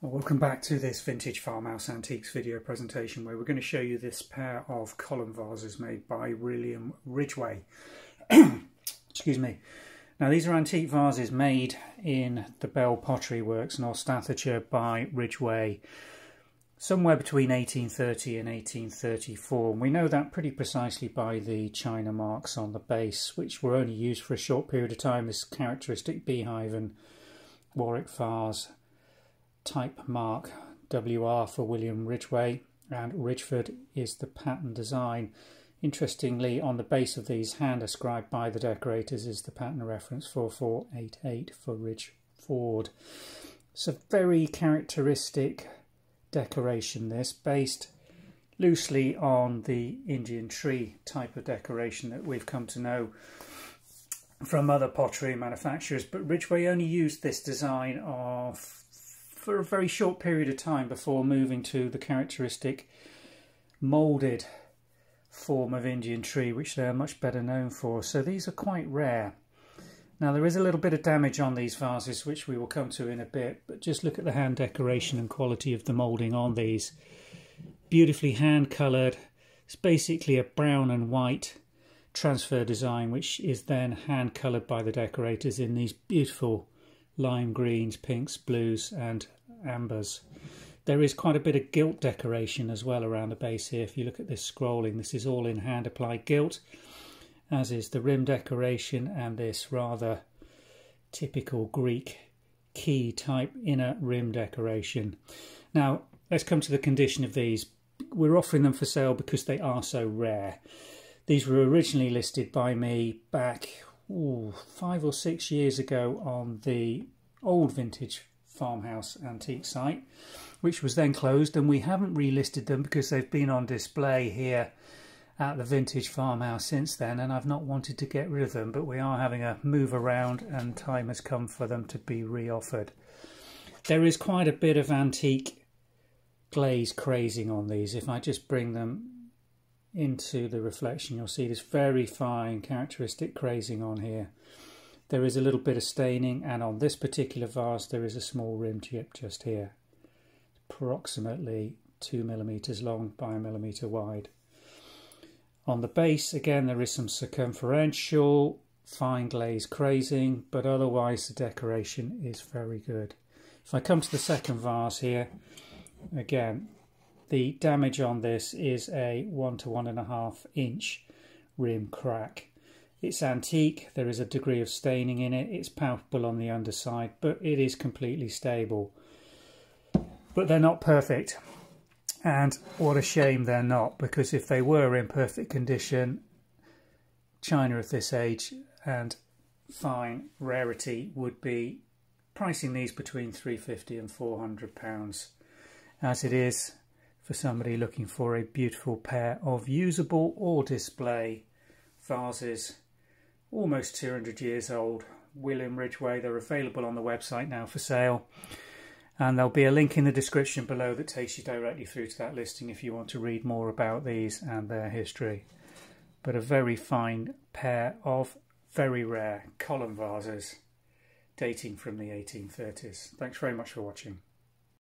Well, welcome back to this vintage farmhouse antiques video presentation where we're going to show you this pair of column vases made by William Ridgway. Excuse me. Now these are antique vases made in the Bell Pottery Works, North Staffordshire, by Ridgway somewhere between 1830 and 1834. And we know that pretty precisely by the china marks on the base, which were only used for a short period of time, this characteristic beehive and warwick vase type mark, WR for William Ridgway, and Ridgford is the pattern design. Interestingly, on the base of these, hand ascribed by the decorators, is the pattern reference 4488 for Ridgford. It's a very characteristic decoration, this, based loosely on the Indian tree type of decoration that we've come to know from other pottery manufacturers, but Ridgway only used this design for a very short period of time before moving to the characteristic moulded form of Indian tree, which they are much better known for. So these are quite rare. Now there is a little bit of damage on these vases, which we will come to in a bit, but just look at the hand decoration and quality of the moulding on these. Beautifully hand coloured. It's basically a brown and white transfer design, which is then hand coloured by the decorators in these beautiful lime greens, pinks, blues and ambers. There is quite a bit of gilt decoration as well around the base here. If you look at this scrolling, this is all in hand applied gilt, as is the rim decoration and this rather typical Greek key type inner rim decoration. Now let's come to the condition of these. We're offering them for sale because they are so rare. These were originally listed by me back 5 or 6 years ago on the old vintage farmhouse antique site, which was then closed, and we haven't relisted them because they've been on display here at the vintage farmhouse since then, and I've not wanted to get rid of them, but we are having a move around and time has come for them to be re-offered. There is quite a bit of antique glaze crazing on these. If I just bring them into the reflection, you'll see this very fine characteristic crazing on here. There is a little bit of staining, and on this particular vase there is a small rim chip just here, approximately 2 millimeters long by 1 millimeter wide. On the base again there is some circumferential fine glaze crazing, but otherwise the decoration is very good. If I come to the second vase here, again the damage on this is a 1 to 1.5 inch rim crack. It's antique, there is a degree of staining in it, it's palpable on the underside, but it is completely stable. But they're not perfect, and what a shame they're not, because if they were in perfect condition, china of this age and fine rarity would be pricing these between £350 and £400. As it is, for somebody looking for a beautiful pair of usable or display vases, almost 200 years old, William Ridgway. They're available on the website now for sale, and there'll be a link in the description below that takes you directly through to that listing if you want to read more about these and their history. But a very fine pair of very rare column vases dating from the 1830s. Thanks very much for watching.